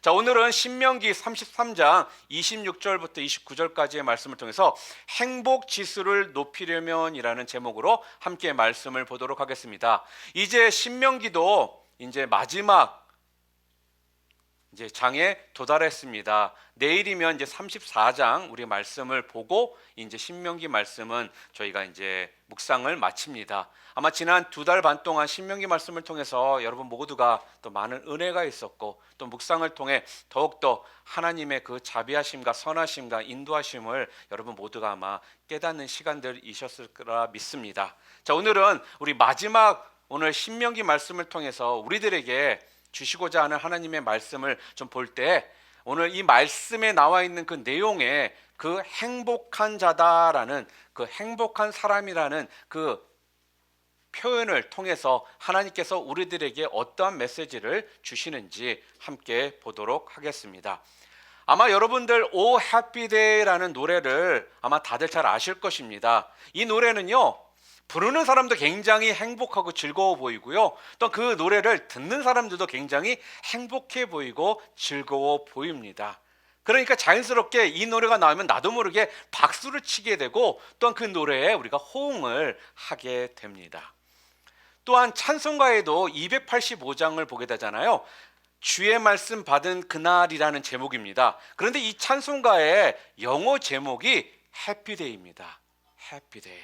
자, 오늘은 신명기 33장 26절부터 29절까지의 말씀을 통해서 행복 지수를 높이려면이라는 제목으로 함께 말씀을 보도록 하겠습니다. 이제 신명기도 이제 마지막 이제 장에 도달했습니다. 내일이면 이제 34장 우리 말씀을 보고 이제 신명기 말씀은 저희가 이제 묵상을 마칩니다. 아마 지난 2달 반 동안 신명기 말씀을 통해서 여러분 모두가 또 많은 은혜가 있었고 또 묵상을 통해 더욱더 하나님의 그 자비하심과 선하심과 인도하심을 여러분 모두가 아마 깨닫는 시간들이셨을 거라 믿습니다. 자, 오늘은 우리 마지막 오늘 신명기 말씀을 통해서 우리들에게 주시고자 하는 하나님의 말씀을 좀 볼 때 오늘 이 말씀에 나와 있는 그 내용에 그 행복한 자다라는 그 행복한 사람이라는 그 표현을 통해서 하나님께서 우리들에게 어떠한 메시지를 주시는지 함께 보도록 하겠습니다. 아마 여러분들 오 해피데이라는 노래를 아마 다들 잘 아실 것입니다. 이 노래는요, 부르는 사람도 굉장히 행복하고 즐거워 보이고요, 또 그 노래를 듣는 사람들도 굉장히 행복해 보이고 즐거워 보입니다. 그러니까 자연스럽게 이 노래가 나오면 나도 모르게 박수를 치게 되고 또한 그 노래에 우리가 호응을 하게 됩니다. 또한 찬송가에도 285장을 보게 되잖아요. 주의 말씀 받은 그날이라는 제목입니다. 그런데 이 찬송가의 영어 제목이 해피데이입니다. 해피데이.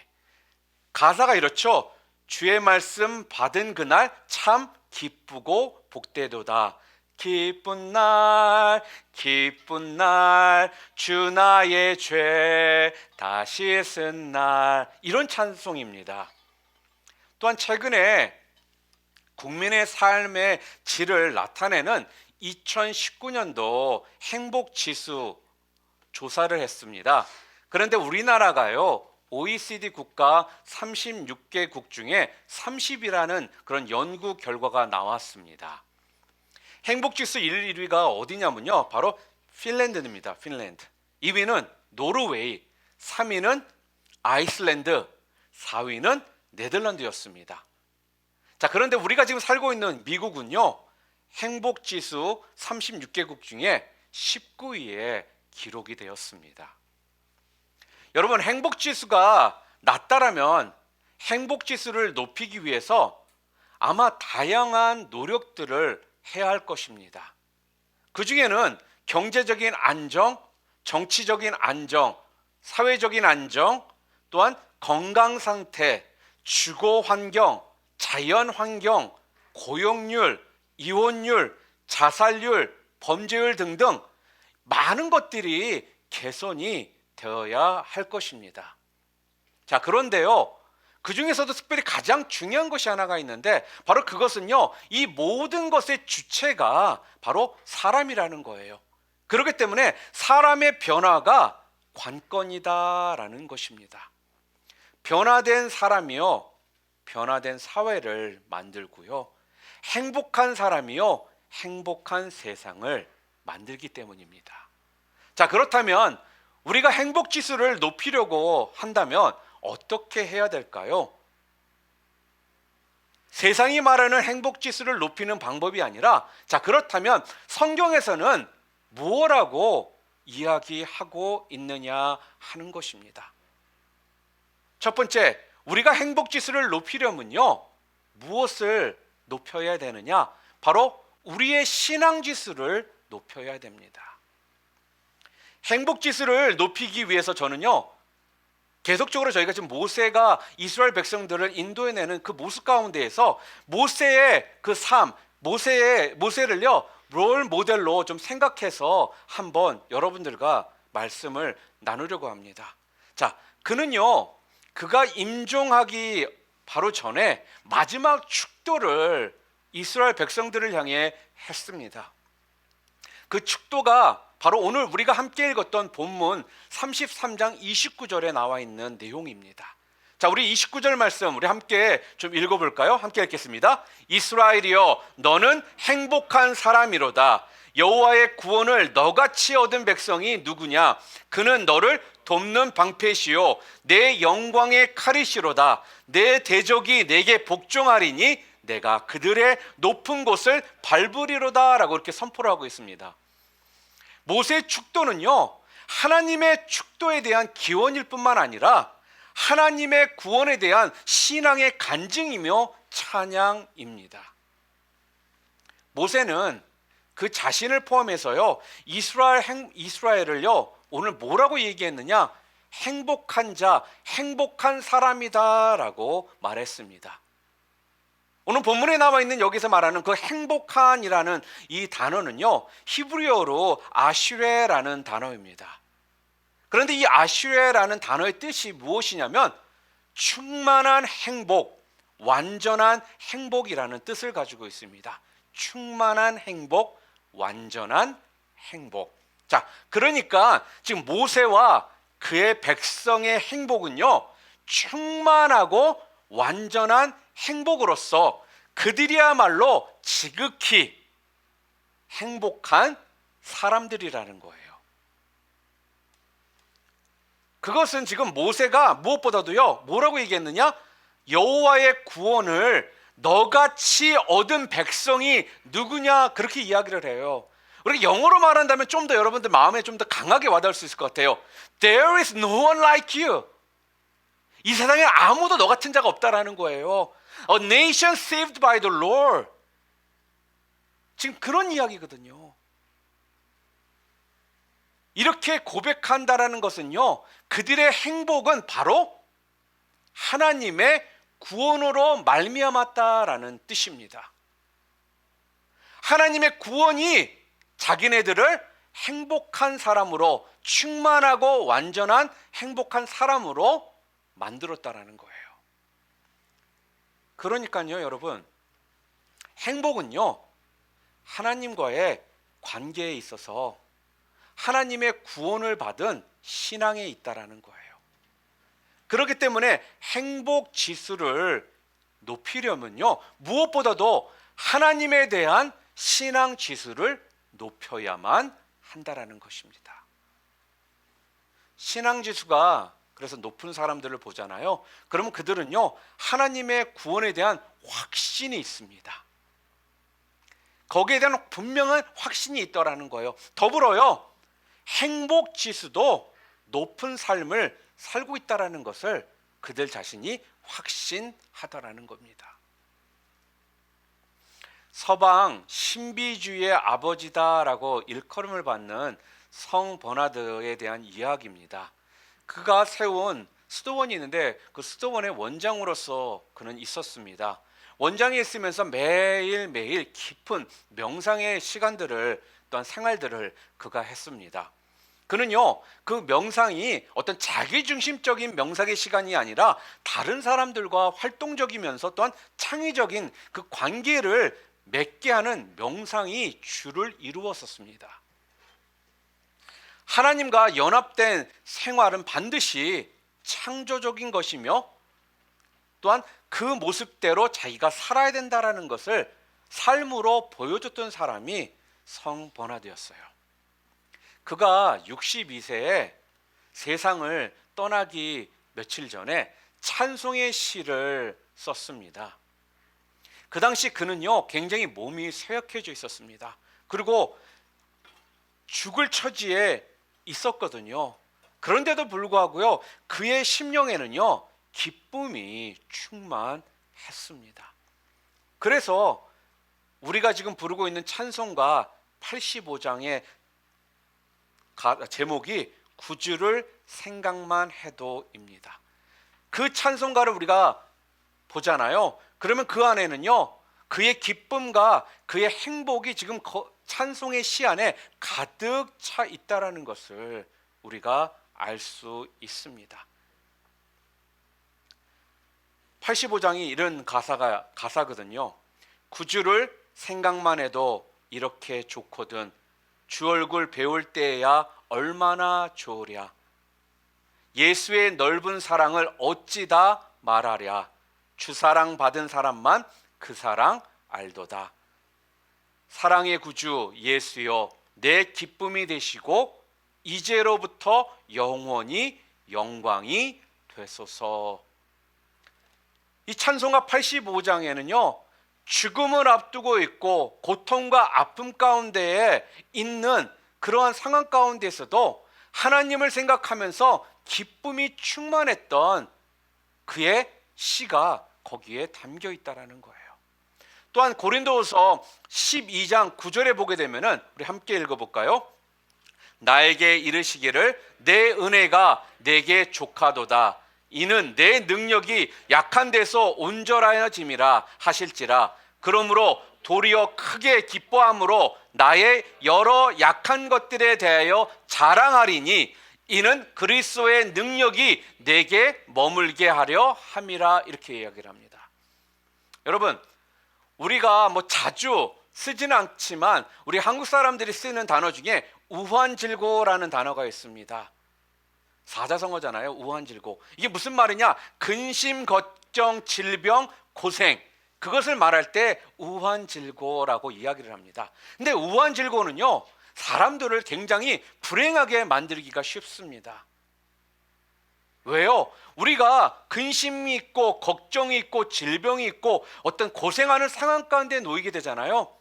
가사가 이렇죠. 주의 말씀 받은 그날 참 기쁘고 복되도다. 기쁜 날 기쁜 날 주 나의 죄 다시 쓴 날, 이런 찬송입니다. 또한 최근에 국민의 삶의 질을 나타내는 2019년도 행복지수 조사를 했습니다. 그런데 우리나라가요, OECD 국가 36개국 중에 30이라는 그런 연구 결과가 나왔습니다. 행복지수 1, 2위가 어디냐면요, 바로 핀란드입니다. 핀란드. 2위는 노르웨이, 3위는 아이슬란드, 4위는 네덜란드였습니다. 자, 그런데 우리가 지금 살고 있는 미국은요, 행복지수 36개국 중에 19위에 기록이 되었습니다. 여러분, 행복지수가 낮다라면 행복지수를 높이기 위해서 아마 다양한 노력들을 해야 할 것입니다. 그 중에는 경제적인 안정, 정치적인 안정, 사회적인 안정, 또한 건강 상태, 주거 환경, 자연 환경, 고용률, 이혼율, 자살률, 범죄율 등등 많은 것들이 개선이 되어야 할 것입니다. 자, 그런데요, 그 중에서도 특별히 가장 중요한 것이 하나가 있는데 바로 그것은요, 이 모든 것의 주체가 바로 사람이라는 거예요. 그렇기 때문에 사람의 변화가 관건이다라는 것입니다. 변화된 사람이요, 변화된 사회를 만들고요, 행복한 사람이요, 행복한 세상을 만들기 때문입니다. 자, 그렇다면 우리가 행복지수를 높이려고 한다면 어떻게 해야 될까요? 세상이 말하는 행복지수를 높이는 방법이 아니라, 자, 그렇다면 성경에서는 무엇라고 이야기하고 있느냐 하는 것입니다. 첫 번째, 우리가 행복지수를 높이려면요, 무엇을 높여야 되느냐? 바로 우리의 신앙지수를 높여야 됩니다. 행복지수를 높이기 위해서 저는요, 계속적으로 저희가 지금 모세가 이스라엘 백성들을 인도해내는 그 모습 가운데에서 모세의 그 삶, 모세를요, 롤 모델로 좀 생각해서 한번 여러분들과 말씀을 나누려고 합니다. 자, 그는요, 그가 임종하기 바로 전에 마지막 축도를 이스라엘 백성들을 향해 했습니다. 그 축도가 바로 오늘 우리가 함께 읽었던 본문 33장 29절에 나와 있는 내용입니다. 자, 우리 29절 말씀 우리 함께 좀 읽어볼까요? 함께 읽겠습니다. 이스라엘이여, 너는 행복한 사람이로다. 여호와의 구원을 너같이 얻은 백성이 누구냐? 그는 너를 돕는 방패시요 내 영광의 칼이시로다. 내 대적이 내게 복종하리니 내가 그들의 높은 곳을 밟으리로다 라고 이렇게 선포를 하고 있습니다. 모세의 축도는요, 하나님의 축도에 대한 기원일 뿐만 아니라 하나님의 구원에 대한 신앙의 간증이며 찬양입니다. 모세는 그 자신을 포함해서요, 이스라엘을요, 오늘 뭐라고 얘기했느냐? 행복한 자, 행복한 사람이다라고 말했습니다. 오늘 본문에 나와 있는 여기서 말하는 그 행복한이라는 이 단어는요, 히브리어로 아슈레라는 단어입니다. 그런데 이 아슈레라는 단어의 뜻이 무엇이냐면 충만한 행복, 완전한 행복이라는 뜻을 가지고 있습니다. 충만한 행복, 완전한 행복. 자, 그러니까 지금 모세와 그의 백성의 행복은요, 충만하고 완전한 행복으로서 그들이야말로 지극히 행복한 사람들이라는 거예요. 그것은 지금 모세가 무엇보다도요, 뭐라고 얘기했느냐? 여호와의 구원을 너같이 얻은 백성이 누구냐, 그렇게 이야기를 해요. 우리가 영어로 말한다면 좀 더 여러분들 마음에 좀 더 강하게 와닿을 수 있을 것 같아요. There is no one like you. 이 세상에 아무도 너 같은 자가 없다라는 거예요. A nation saved by the Lord. 지금 그런 이야기거든요. 이렇게 고백한다라는 것은요, 그들의 행복은 바로 하나님의 구원으로 말미암았다라는 뜻입니다. 하나님의 구원이 자기네들을 행복한 사람으로, 충만하고 완전한 행복한 사람으로 만들었다라는 거예요. 그러니까요, 여러분, 행복은요, 하나님과의 관계에 있어서 하나님의 구원을 받은 신앙에 있다라는 거예요. 그렇기 때문에 행복 지수를 높이려면요, 무엇보다도 하나님에 대한 신앙 지수를 높여야만 한다라는 것입니다. 신앙 지수가 그래서 높은 사람들을 보잖아요. 그러면 그들은요, 하나님의 구원에 대한 확신이 있습니다. 거기에 대한 분명한 확신이 있더라는 거예요. 더불어요, 행복 지수도 높은 삶을 살고 있다라는 것을 그들 자신이 확신하더라는 겁니다. 서방 신비주의의 아버지다라고 일컬음을 받는 성 버나드에 대한 이야기입니다. 그가 세운 수도원이 있는데 그 수도원의 원장으로서 그는 있었습니다. 원장에 있으면서 매일매일 깊은 명상의 시간들을, 또한 생활들을 그가 했습니다. 그는요, 그 명상이 어떤 자기중심적인 명상의 시간이 아니라 다른 사람들과 활동적이면서 또한 창의적인 그 관계를 맺게 하는 명상이 주를 이루었었습니다. 하나님과 연합된 생활은 반드시 창조적인 것이며 또한 그 모습대로 자기가 살아야 된다라는 것을 삶으로 보여줬던 사람이 성 버나드였어요. 그가 62세에 세상을 떠나기 며칠 전에 찬송의 시를 썼습니다. 그 당시 그는요, 굉장히 몸이 쇠약해져 있었습니다. 그리고 죽을 처지에 있었거든요. 그런데도 불구하고요, 그의 심령에는요, 기쁨이 충만했습니다. 그래서 우리가 지금 부르고 있는 찬송가 85장의 제목이 구주를 생각만 해도입니다. 그 찬송가를 우리가 보잖아요. 그러면 그 안에는요, 그의 기쁨과 그의 행복이 지금 찬송의 시 안에 가득 차 있다라는 것을 우리가 알 수 있습니다. 85장이 이런 가사거든요. 구주를 생각만 해도 이렇게 좋거든. 주 얼굴 배울 때야 얼마나 좋으랴. 예수의 넓은 사랑을 어찌 다 말하랴. 주 사랑 받은 사람만 그 사랑 알도다. 사랑의 구주 예수여, 내 기쁨이 되시고 이제로부터 영원히 영광이 되소서. 이 찬송가 85장에는요, 죽음을 앞두고 있고 고통과 아픔 가운데에 있는 그러한 상황 가운데서도 하나님을 생각하면서 기쁨이 충만했던 그의 시가 거기에 담겨 있다라는 거예요. 또한 고린도후서 12장 9절에 보게 되면은 우리 함께 읽어볼까요? 나에게 이르시기를 내 은혜가 내게 족하도다. 이는 내 능력이 약한 데서 온전하여짐이라 하실지라. 그러므로 도리어 크게 기뻐함으로 나의 여러 약한 것들에 대하여 자랑하리니 이는 그리스도의 능력이 내게 머물게 하려 함이라. 이렇게 이야기를 합니다. 여러분, 우리가 자주 쓰지는 않지만 우리 한국 사람들이 쓰는 단어 중에 우환질고라는 단어가 있습니다. 사자성어잖아요. 우환질고. 이게 무슨 말이냐? 근심, 걱정, 질병, 고생, 그것을 말할 때 우환질고라고 이야기를 합니다. 근데 우환질고는요, 사람들을 굉장히 불행하게 만들기가 쉽습니다. 왜요? 우리가 근심이 있고 걱정이 있고 질병이 있고 어떤 고생하는 상황 가운데 놓이게 되잖아요.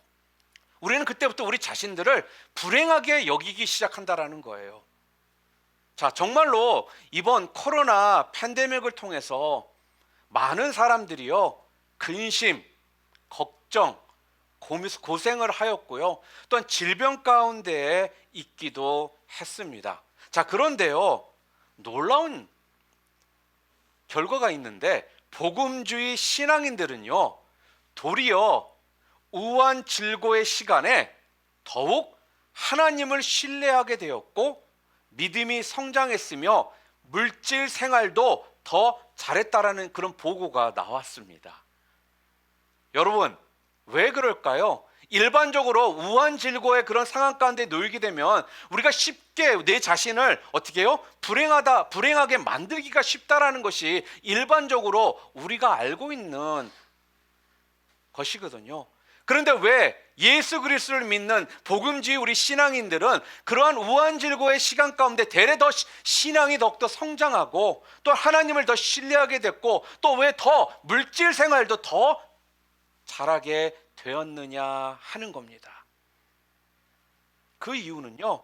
우리는 그때부터 우리 자신들을 불행하게 여기기 시작한다라는 거예요. 자, 정말로 이번 코로나 팬데믹을 통해서 많은 사람들이요, 근심, 걱정, 고생을 하였고요, 또한 질병 가운데에 있기도 했습니다. 자, 그런데요, 놀라운 결과가 있는데 복음주의 신앙인들은요, 도리어 우환질고의 시간에 더욱 하나님을 신뢰하게 되었고 믿음이 성장했으며 물질 생활도 더 잘했다라는 그런 보고가 나왔습니다. 여러분, 왜 그럴까요? 일반적으로 우환질고의 그런 상황 가운데 놓이게 되면 우리가 쉽게 내 자신을 어떻게 해요? 불행하게 만들기가 쉽다라는 것이 일반적으로 우리가 알고 있는 것이거든요. 그런데 왜 예수 그리스도를 믿는 복음주의 우리 신앙인들은 그러한 우환질고의 시간 가운데 대래 더 신앙이 더욱더 성장하고 또 하나님을 더 신뢰하게 됐고 또 왜 더 물질 생활도 더 잘하게 되었느냐 하는 겁니다. 그 이유는요,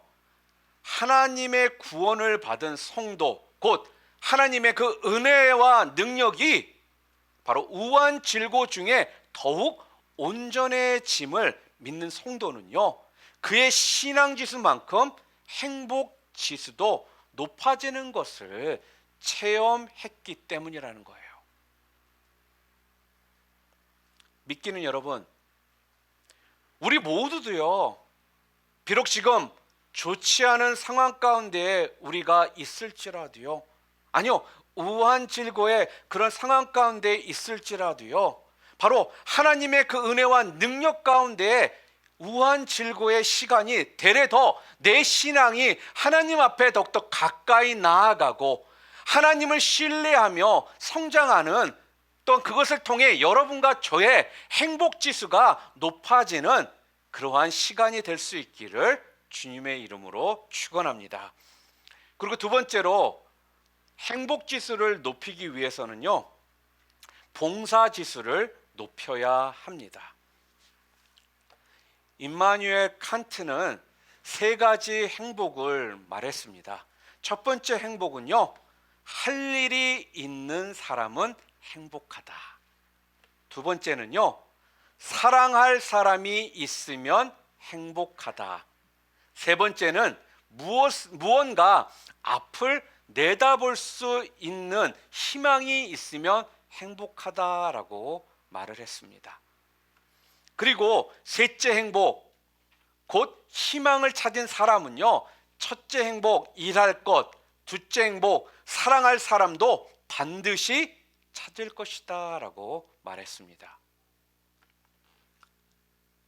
하나님의 구원을 받은 성도, 곧 하나님의 그 은혜와 능력이 바로 우환질고 중에 더욱 온전해짐을 믿는 성도는요, 그의 신앙지수만큼 행복지수도 높아지는 것을 체험했기 때문이라는 거예요. 믿기는 여러분, 우리 모두도요, 비록 지금 좋지 않은 상황 가운데 우리가 있을지라도요, 아니요, 우환질고의 그런 상황 가운데 있을지라도요, 바로 하나님의 그 은혜와 능력 가운데 우환질고의 시간이 되레 더 내 신앙이 하나님 앞에 더욱더 가까이 나아가고 하나님을 신뢰하며 성장하는, 또 그것을 통해 여러분과 저의 행복지수가 높아지는 그러한 시간이 될 수 있기를 주님의 이름으로 축원합니다. 그리고 두 번째로 행복지수를 높이기 위해서는요, 봉사지수를 높여야 합니다. 임마누엘 칸트는 세 가지 행복을 말했습니다. 첫 번째 행복은요, 할 일이 있는 사람은 행복하다. 두 번째는요, 사랑할 사람이 있으면 행복하다. 세 번째는 무언가 앞을 내다볼 수 있는 희망이 있으면 행복하다라고 말을 했습니다. 그리고 셋째 행복, 곧 희망을 찾은 사람은요, 첫째 행복, 일할 것, 둘째 행복, 사랑할 사람도 반드시 찾을 것이다 라고 말했습니다.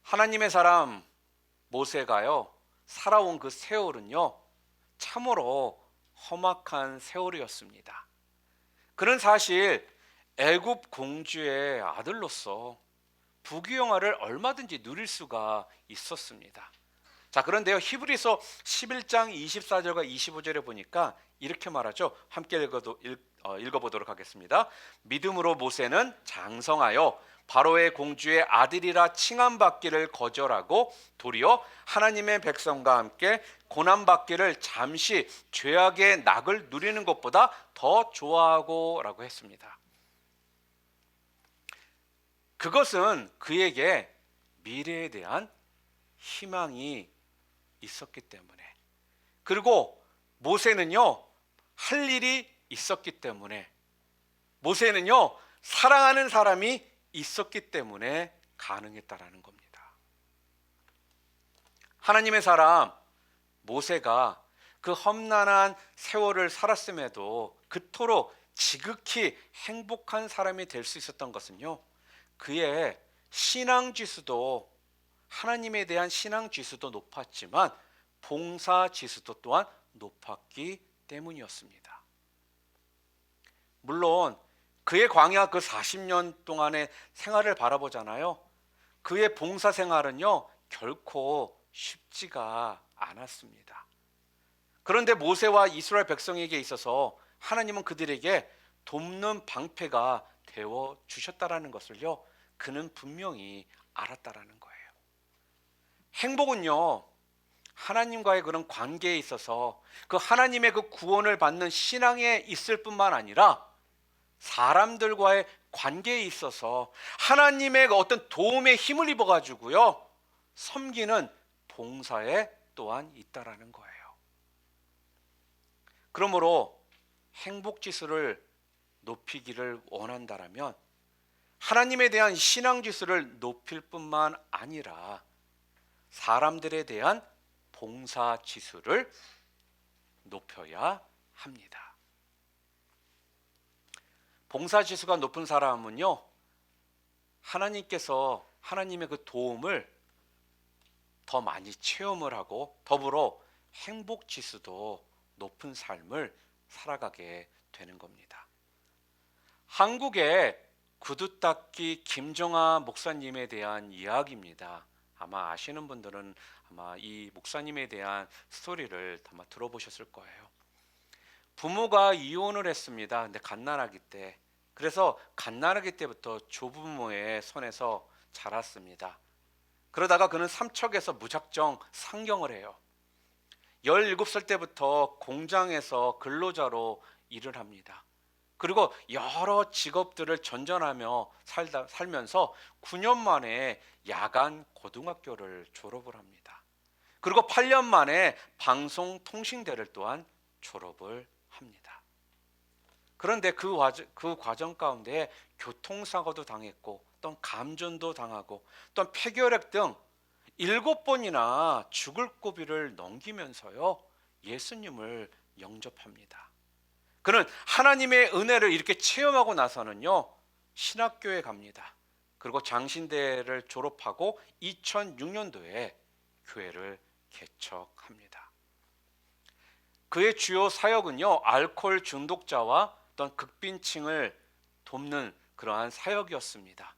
하나님의 사람 모세가요, 살아온 그 세월은요, 참으로 험악한 세월이었습니다. 그는 사실 애굽 공주의 아들로서 부귀영화를 얼마든지 누릴 수가 있었습니다. 자, 그런데요, 히브리서 11장 24절과 25절에 보니까 이렇게 말하죠. 함께 읽어보도록 하겠습니다. 믿음으로 모세는 장성하여 바로의 공주의 아들이라 칭함받기를 거절하고 도리어 하나님의 백성과 함께 고난받기를 잠시 죄악의 낙을 누리는 것보다 더 좋아하고 라고 했습니다. 그것은 그에게 미래에 대한 희망이 있었기 때문에, 그리고 모세는요 할 일이 있었기 때문에, 모세는요 사랑하는 사람이 있었기 때문에 가능했다라는 겁니다. 하나님의 사람 모세가 그 험난한 세월을 살았음에도 그토록 지극히 행복한 사람이 될 수 있었던 것은요, 그의 신앙 지수도, 하나님에 대한 신앙 지수도 높았지만 봉사 지수도 또한 높았기 때문이었습니다. 물론 그의 광야 그 40년 동안의 생활을 바라보잖아요. 그의 봉사 생활은요 결코 쉽지가 않았습니다. 그런데 모세와 이스라엘 백성에게 있어서 하나님은 그들에게 돕는 방패가 되어 주셨다라는 것을요 그는 분명히 알았다라는 거예요. 행복은요 하나님과의 그런 관계에 있어서 그 하나님의 그 구원을 받는 신앙에 있을 뿐만 아니라 사람들과의 관계에 있어서 하나님의 어떤 도움에 힘을 입어 가지고요 섬기는 봉사에 또한 있다라는 거예요. 그러므로 행복 지수를 높이기를 원한다라면 하나님에 대한 신앙 지수를 높일 뿐만 아니라 사람들에 대한 봉사 지수를 높여야 합니다. 봉사 지수가 높은 사람은요 하나님께서 하나님의 그 도움을 더 많이 체험을 하고 더불어 행복 지수도 높은 삶을 살아가게 되는 겁니다. 한국의 구두닦이 김정아 목사님에 대한 이야기입니다. 아마 아시는 분들은 아마 이 목사님에 대한 스토리를 아마 들어보셨을 거예요. 부모가 이혼을 했습니다. 근데 갓난아기 때. 그래서 갓난아기 때부터 조부모의 손에서 자랐습니다. 그러다가 그는 삼척에서 무작정 상경을 해요. 17살 때부터 공장에서 근로자로 일을 합니다. 그리고 여러 직업들을 전전하며 살면서 9년 만에 야간 고등학교를 졸업을 합니다. 그리고 8년 만에 방송통신대를 또한 졸업을 합니다. 그런데 그 과정 가운데 교통사고도 당했고 또 감전도 당하고 또 폐결핵 등 7번이나 죽을 고비를 넘기면서요 예수님을 영접합니다. 그는 하나님의 은혜를 이렇게 체험하고 나서는요 신학교에 갑니다. 그리고 장신대를 졸업하고 2006년도에 교회를 개척합니다. 그의 주요 사역은요 알코올 중독자와 어떤 극빈층을 돕는 그러한 사역이었습니다.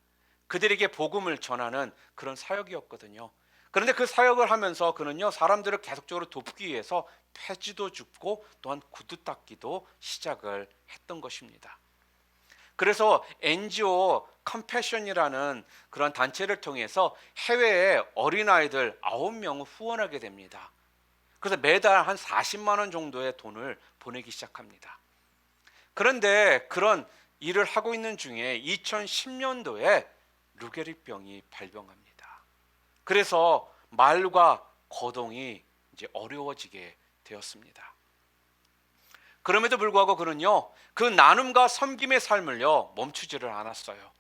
그들에게 복음을 전하는 그런 사역이었거든요. 그런데 그 사역을 하면서 그는요 사람들을 계속적으로 돕기 위해서 폐지도 줍고 또한 구두 닦기도 시작을 했던 것입니다. 그래서 NGO 컴패션이라는 그런 단체를 통해서 해외에 어린아이들 9명을 후원하게 됩니다. 그래서 매달 한 40만 원 정도의 돈을 보내기 시작합니다. 그런데 그런 일을 하고 있는 중에 2010년도에 루게릭병이 발병합니다. 그래서 말과 거동이 이제 어려워지게 되었습니다. 그럼에도 불구하고 그는요 그 나눔과 섬김의 삶을요 멈추지를 않았어요.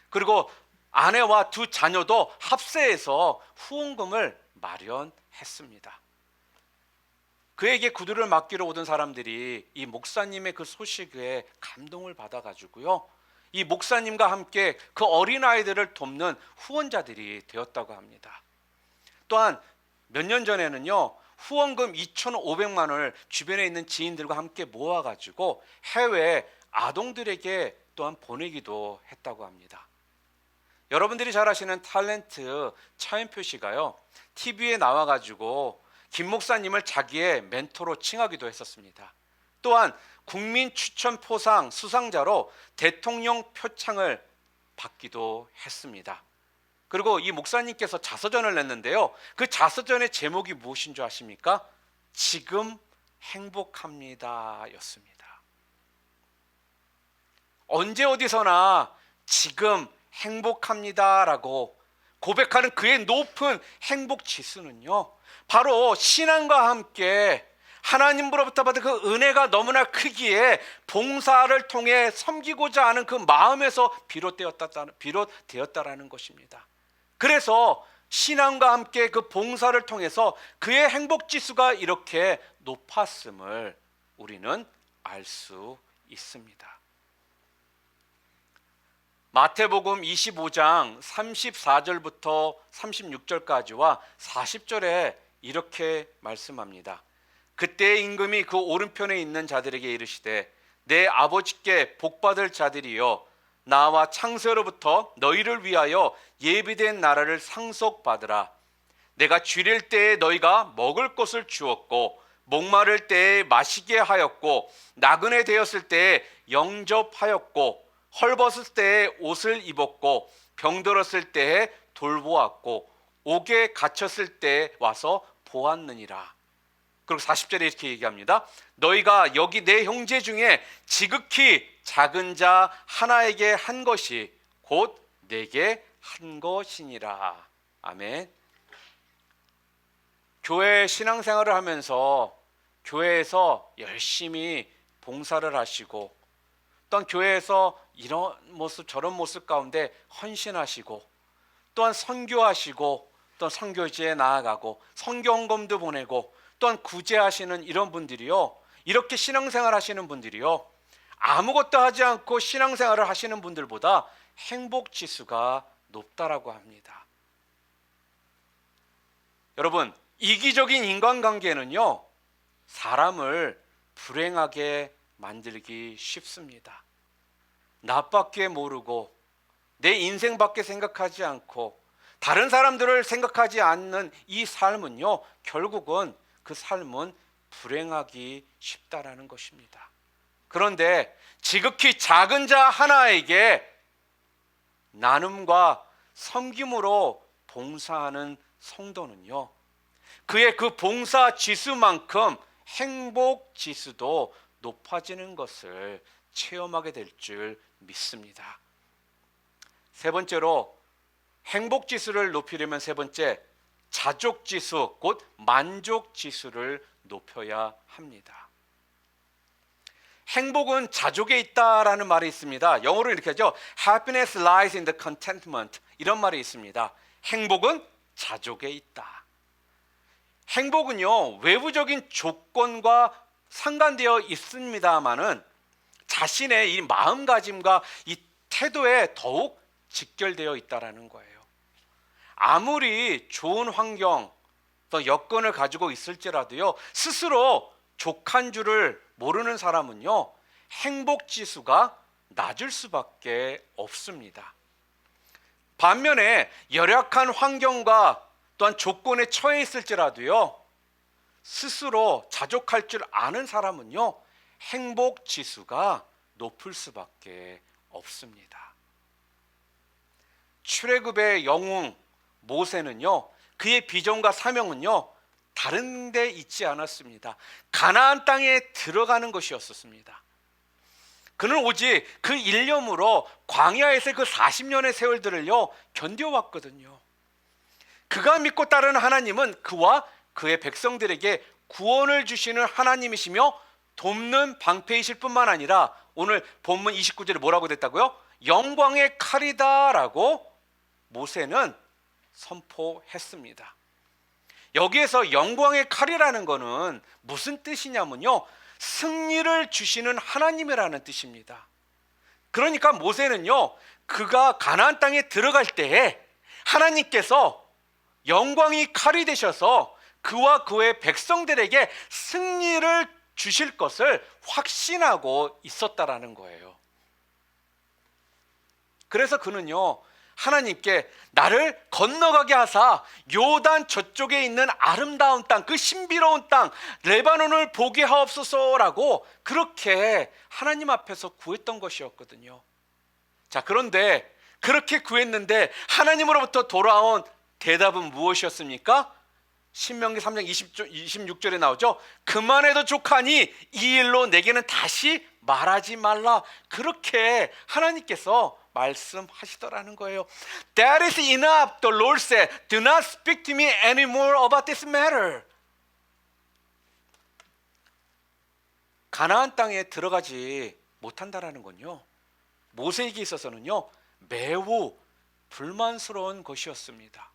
그리고 아내와 두 자녀도 합세해서 후원금을 마련했습니다. 그에게 구두를 맡기러 오던 사람들이 이 목사님의 그 소식에 감동을 받아가지고요 이 목사님과 함께 그 어린아이들을 돕는 후원자들이 되었다고 합니다. 또한 몇 년 전에는요 후원금 2,500만 원을 주변에 있는 지인들과 함께 모아가지고 해외 아동들에게 또한 보내기도 했다고 합니다. 여러분들이 잘 아시는 탤런트 차인표 씨가요 TV에 나와가지고 김 목사님을 자기의 멘토로 칭하기도 했었습니다. 또한 국민 추천 포상 수상자로 대통령 표창을 받기도 했습니다. 그리고 이 목사님께서 자서전을 냈는데요. 그 자서전의 제목이 무엇인 줄 아십니까? 지금 행복합니다 였습니다. 언제 어디서나 지금 행복합니다라고 고백하는 그의 높은 행복 지수는요, 바로 신앙과 함께 하나님으로부터 받은 그 은혜가 너무나 크기에 봉사를 통해 섬기고자 하는 그 마음에서 비롯되었다라는 것입니다. 그래서 신앙과 함께 그 봉사를 통해서 그의 행복 지수가 이렇게 높았음을 우리는 알 수 있습니다. 마태복음 25장 34절부터 36절까지와 40절에 이렇게 말씀합니다. 그때의 임금이 그 오른편에 있는 자들에게 이르시되 내 아버지께 복받을 자들이여 나와 창세로부터 너희를 위하여 예비된 나라를 상속받으라. 내가 쥐릴 때에 너희가 먹을 것을 주었고 목마를 때에 마시게 하였고 나그네 되었을 때에 영접하였고 헐벗을 때에 옷을 입었고 병들었을 때에 돌보았고 옥에 갇혔을 때에 와서 보았느니라. 그리고 40절에 이렇게 얘기합니다. 너희가 여기 내 형제 중에 지극히 작은 자 하나에게 한 것이 곧 내게 한 것이니라. 아멘. 교회 신앙생활을 하면서 교회에서 열심히 봉사를 하시고 또한 교회에서 이런 모습 저런 모습 가운데 헌신하시고 또한 선교하시고 또한 선교지에 나아가고 선교헌금도 보내고 또한 구제하시는 이런 분들이요, 이렇게 신앙생활 하시는 분들이요, 아무것도 하지 않고 신앙생활을 하시는 분들보다 행복지수가 높다라고 합니다. 여러분, 이기적인 인간관계는요, 사람을 불행하게 만들기 쉽습니다. 나밖에 모르고 내 인생밖에 생각하지 않고 다른 사람들을 생각하지 않는 이 삶은요, 결국은 그 삶은 불행하기 쉽다라는 것입니다. 그런데 지극히 작은 자 하나에게 나눔과 섬김으로 봉사하는 성도는요, 그의 그 봉사 지수만큼 행복 지수도 높아지는 것을 체험하게 될 줄 믿습니다. 세 번째로 행복 지수를 높이려면 세 번째, 자족 지수, 곧 만족 지수를 높여야 합니다. 행복은 자족에 있다라는 말이 있습니다. 영어로 이렇게 하죠. Happiness lies in the contentment. 이런 말이 있습니다. 행복은 자족에 있다. 행복은요, 외부적인 조건과 상관되어 있습니다만은 자신의 이 마음가짐과 이 태도에 더욱 직결되어 있다라는 거예요. 아무리 좋은 환경 또 여건을 가지고 있을지라도요, 스스로 족한 줄을 모르는 사람은요, 행복 지수가 낮을 수밖에 없습니다. 반면에 열악한 환경과 또한 조건에 처해 있을지라도요, 스스로 자족할 줄 아는 사람은요, 행복 지수가 높을 수밖에 없습니다. 출애굽의 영웅 모세는요, 그의 비전과 사명은요, 다른 데 있지 않았습니다. 가나안 땅에 들어가는 것이었습니다. 그는 오직 그 일념으로 광야에서 그 40년의 세월들을요, 견뎌왔거든요. 그가 믿고 따르는 하나님은 그와 그의 백성들에게 구원을 주시는 하나님이시며 돕는 방패이실 뿐만 아니라 오늘 본문 29절에 뭐라고 됐다고요? 영광의 칼이다라고 모세는 선포했습니다. 여기에서 영광의 칼이라는 것은 무슨 뜻이냐면요, 승리를 주시는 하나님이라는 뜻입니다. 그러니까 모세는요, 그가 가나안 땅에 들어갈 때에 하나님께서 영광이 칼이 되셔서 그와 그의 백성들에게 승리를 주실 것을 확신하고 있었다라는 거예요. 그래서 그는요, 하나님께 나를 건너가게 하사 요단 저쪽에 있는 아름다운 땅, 그 신비로운 땅 레바논을 보게 하옵소서라고 그렇게 하나님 앞에서 구했던 것이었거든요. 자, 그런데 그렇게 구했는데 하나님으로부터 돌아온 대답은 무엇이었습니까? 신명기 3장 26절에 나오죠. 그만해도 족하니 이 일로 내게는 다시 말하지 말라. 그렇게 하나님께서 말씀하시더라는 거예요. That is enough. The Lord said, do not speak to me anymore about this matter. 가나안 땅에 들어가지 못한다라는 건요, 모세에게 있어서는요 매우 불만스러운 것이었습니다.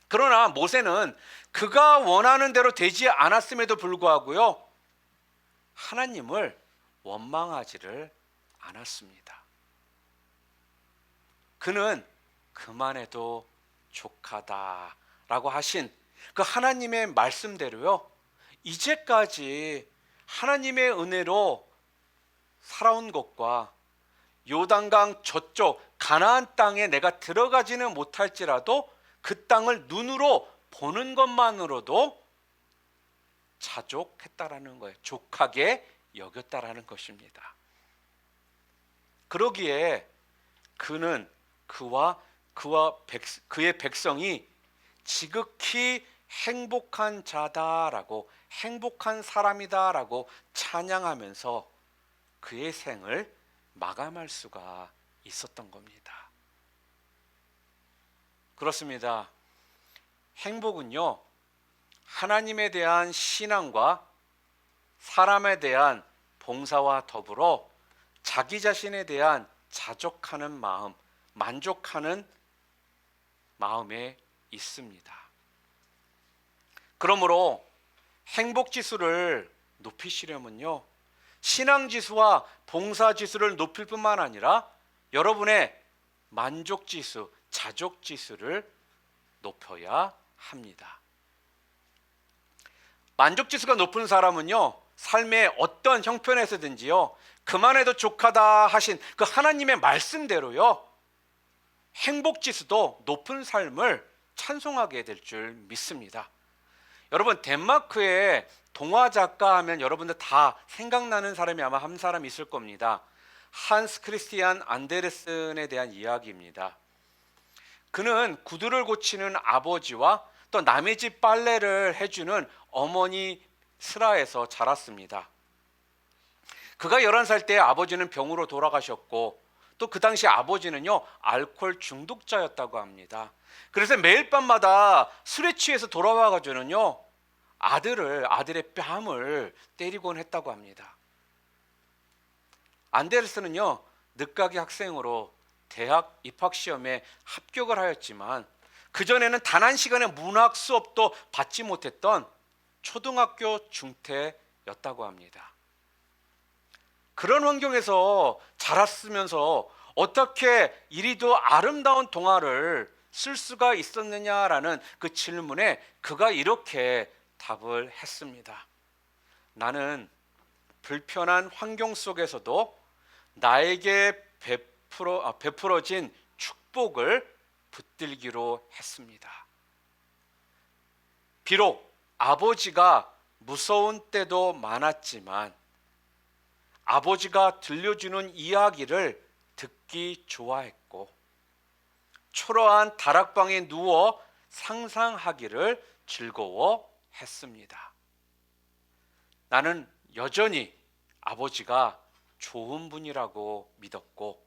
그러나 모세는 그가 원하는 대로 되지 않았음에도 불구하고요 하나님을 원망하지를 않았습니다. 그는 그만해도 족하다라고 하신 그 하나님의 말씀대로요 이제까지 하나님의 은혜로 살아온 것과 요단강 저쪽 가나안 땅에 내가 들어가지는 못할지라도 그 땅을 눈으로 보는 것만으로도 자족했다라는 거예요. 족하게 여겼다라는 것입니다. 그러기에 그는 그의 백성이 지극히 행복한 자다라고, 행복한 사람이다라고 찬양하면서 그의 생을 마감할 수가 있었던 겁니다. 그렇습니다. 행복은요 하나님에 대한 신앙과 사람에 대한 봉사와 더불어 자기 자신에 대한 자족하는 마음, 만족하는 마음에 있습니다. 그러므로 행복 지수를 높이시려면요 신앙 지수와 봉사 지수를 높일 뿐만 아니라 여러분의 만족 지수, 자족 지수를 높여야 합니다. 만족 지수가 높은 사람은요 삶의 어떤 형편에서든지요 그만해도 족하다 하신 그 하나님의 말씀대로요 행복 지수도 높은 삶을 찬송하게 될 줄 믿습니다. 여러분 덴마크의 동화 작가 하면 여러분들 다 생각나는 사람이 아마 한 사람 있을 겁니다. 한스 크리스티안 안데르센에 대한 이야기입니다. 그는 구두를 고치는 아버지와 또 남의 집 빨래를 해주는 어머니 슬하에서 자랐습니다. 그가 11살 때 아버지는 병으로 돌아가셨고 또 그 당시 아버지는요 알코올 중독자였다고 합니다. 그래서 매일 밤마다 술에 취해서 돌아와가지고는요 아들의 뺨을 때리곤 했다고 합니다. 안데르센은요 늦가기 학생으로 대학 입학시험에 합격을 하였지만 그전에는 단 한 시간의 문학 수업도 받지 못했던 초등학교 중퇴였다고 합니다. 그런 환경에서 자랐으면서 어떻게 이리도 아름다운 동화를 쓸 수가 있었느냐라는 그 질문에 그가 이렇게 답을 했습니다. 나는 불편한 환경 속에서도 나에게 베풀어진 축복을 붙들기로 했습니다. 비록 아버지가 무서운 때도 많았지만 아버지가 들려주는 이야기를 듣기 좋아했고 초라한 다락방에 누워 상상하기를 즐거워했습니다. 나는 여전히 아버지가 좋은 분이라고 믿었고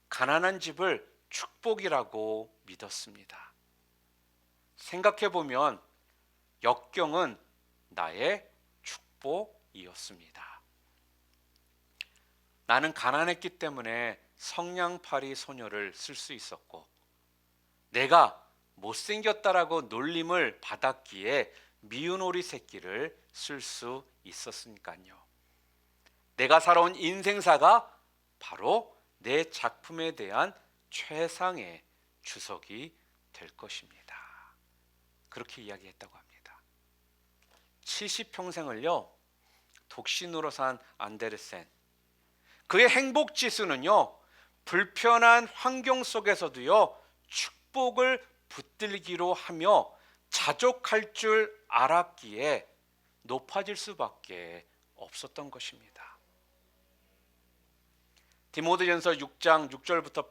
가난한 집을 축복이라고 믿었습니다. 생각해보면 역경은 나의 축복이었습니다. 나는 가난했기 때문에 성냥팔이 소녀를 쓸 수 있었고 내가 못생겼다라고 놀림을 받았기에 미운오리 새끼를 쓸 수 있었으니까요. 내가 살아온 인생사가 바로 내 작품에 대한 최상의 주석이 될 것입니다. 그렇게 이야기했다고 합니다. 70평생을요 독신으로 산 안데르센, 그의 행복 지수는요 불편한 환경 속에서도요 축복을 붙들기로 하며 자족할 줄 알았기에 높아질 수밖에 없었던 것입니다. 디모데전서 6장 6절부터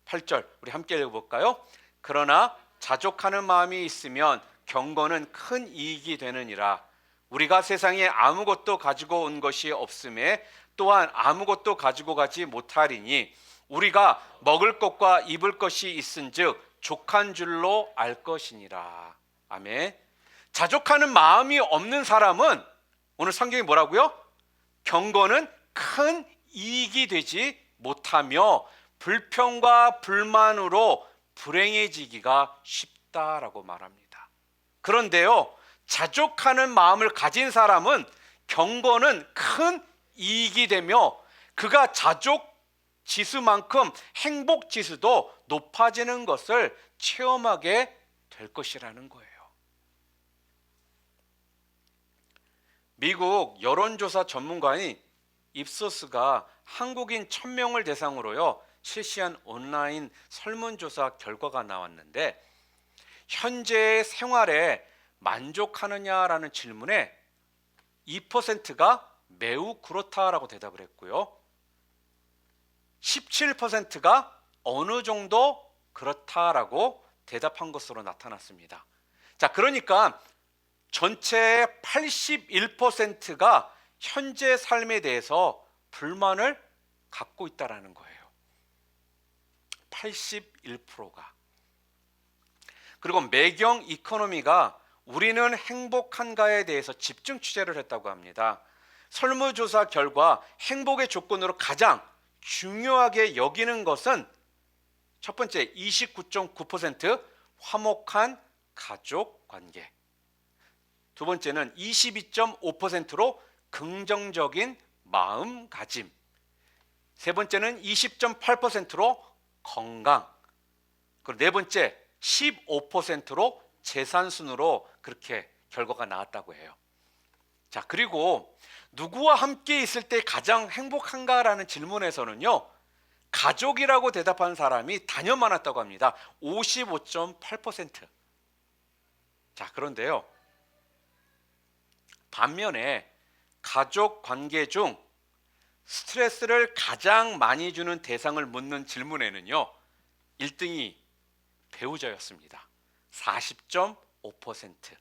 8절 우리 함께 읽어볼까요? 그러나 자족하는 마음이 있으면 경건은 큰 이익이 되느니라. 우리가 세상에 아무것도 가지고 온 것이 없음에 또한 아무것도 가지고 가지 못하리니 우리가 먹을 것과 입을 것이 있은즉 족한 줄로 알 것이니라. 아멘. 자족하는 마음이 없는 사람은 오늘 성경이 뭐라고요? 경건은 큰 이익이 되지 못하며 불평과 불만으로 불행해지기가 쉽다라고 말합니다. 그런데요, 자족하는 마음을 가진 사람은 경건은 큰 이익이 되며 그가 자족 지수만큼 행복 지수도 높아지는 것을 체험하게 될 것이라는 거예요. 미국 여론조사 전문가인 입소스가 한국인 1000명을 대상으로요 실시한 온라인 설문조사 결과가 나왔는데, 현재의 생활에 만족하느냐라는 질문에 2%가 매우 그렇다라고 대답을 했고요, 17%가 어느 정도 그렇다라고 대답한 것으로 나타났습니다. 자, 그러니까 전체의 81%가 현재 삶에 대해서 불만을 갖고 있다라는 거예요. 81%가. 그리고 매경 이코노미가 우리는 행복한가에 대해서 집중 취재를 했다고 합니다. 설문조사 결과 행복의 조건으로 가장 중요하게 여기는 것은 첫 번째 29.9% 화목한 가족 관계, 두 번째는 22.5%로 긍정적인 마음가짐, 세 번째는 20.8%로 건강, 그리고 네 번째 15%로 재산 순으로 그렇게 결과가 나왔다고 해요. 자, 그리고 누구와 함께 있을 때 가장 행복한가라는 질문에서는요, 가족이라고 대답한 사람이 단연 많았다고 합니다. 55.8%. 자, 그런데요, 반면에 가족 관계 중 스트레스를 가장 많이 주는 대상을 묻는 질문에는요 1등이 배우자였습니다. 40.5%.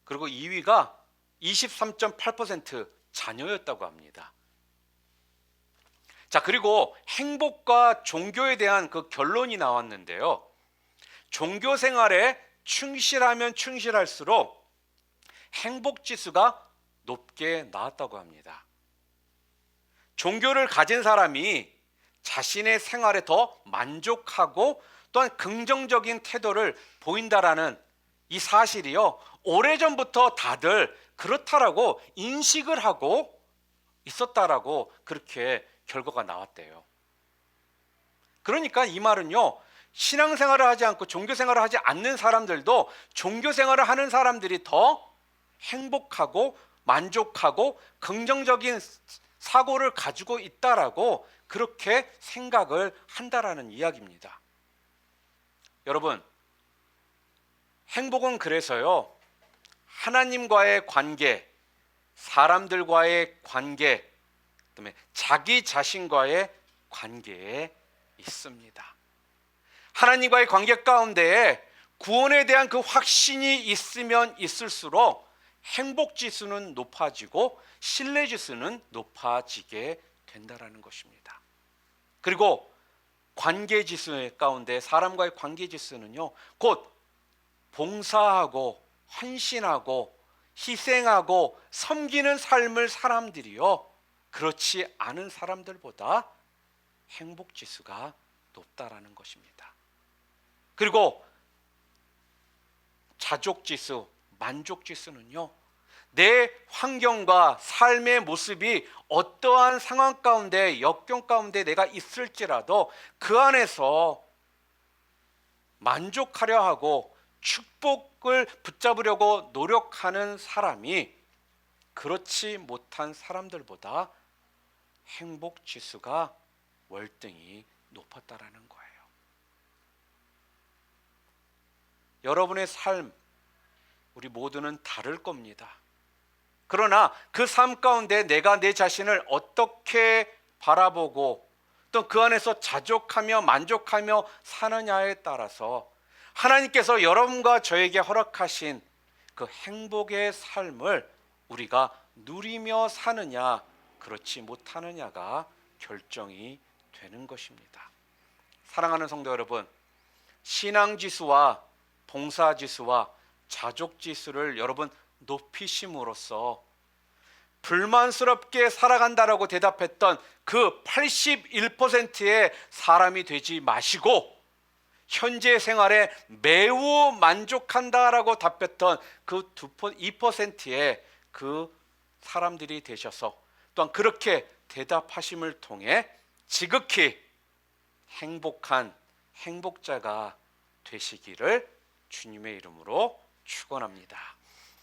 그리고 2위가 23.8% 자녀였다고 합니다. 자, 그리고 행복과 종교에 대한 그 결론이 나왔는데요, 종교 생활에 충실하면 충실할수록 행복 지수가 높게 나왔다고 합니다. 종교를 가진 사람이 자신의 생활에 더 만족하고 또한 긍정적인 태도를 보인다라는 이 사실이요, 오래전부터 다들 그렇다라고 인식을 하고 있었다라고 그렇게 결과가 나왔대요. 그러니까 이 말은요, 신앙생활을 하지 않고 종교생활을 하지 않는 사람들도 종교생활을 하는 사람들이 더 행복하고 만족하고 긍정적인 사고를 가지고 있다라고 그렇게 생각을 한다라는 이야기입니다. 여러분, 행복은 그래서요, 하나님과의 관계, 사람들과의 관계, 그다음에 자기 자신과의 관계에 있습니다. 하나님과의 관계 가운데 구원에 대한 그 확신이 있으면 있을수록 행복 지수는 높아지고 신뢰 지수는 높아지게 된다라는 것입니다. 그리고 관계 지수 가운데 사람과의 관계 지수는요, 곧 봉사하고 헌신하고 희생하고 섬기는 삶을 사람들이요, 그렇지 않은 사람들보다 행복 지수가 높다라는 것입니다. 그리고 자족 지수, 만족 지수는요, 내 환경과 삶의 모습이 어떠한 상황 가운데, 역경 가운데 내가 있을지라도 그 안에서 만족하려 하고 축복을 붙잡으려고 노력하는 사람이 그렇지 못한 사람들보다 행복 지수가 월등히 높았다라는 거예요. 여러분의 삶, 우리 모두는 다를 겁니다. 그러나 그 삶 가운데 내가 내 자신을 어떻게 바라보고 또 그 안에서 자족하며 만족하며 사느냐에 따라서 하나님께서 여러분과 저에게 허락하신 그 행복의 삶을 우리가 누리며 사느냐 그렇지 못하느냐가 결정이 되는 것입니다. 사랑하는 성도 여러분, 신앙지수와 봉사지수와 자족지수를 여러분 높이심으로써 불만스럽게 살아간다라고 대답했던 그 81%의 사람이 되지 마시고 현재 생활에 매우 만족한다라고 답했던 그 2%의 그 사람들이 되셔서 또한 그렇게 대답하심을 통해 지극히 행복한 행복자가 되시기를 주님의 이름으로 축원합니다.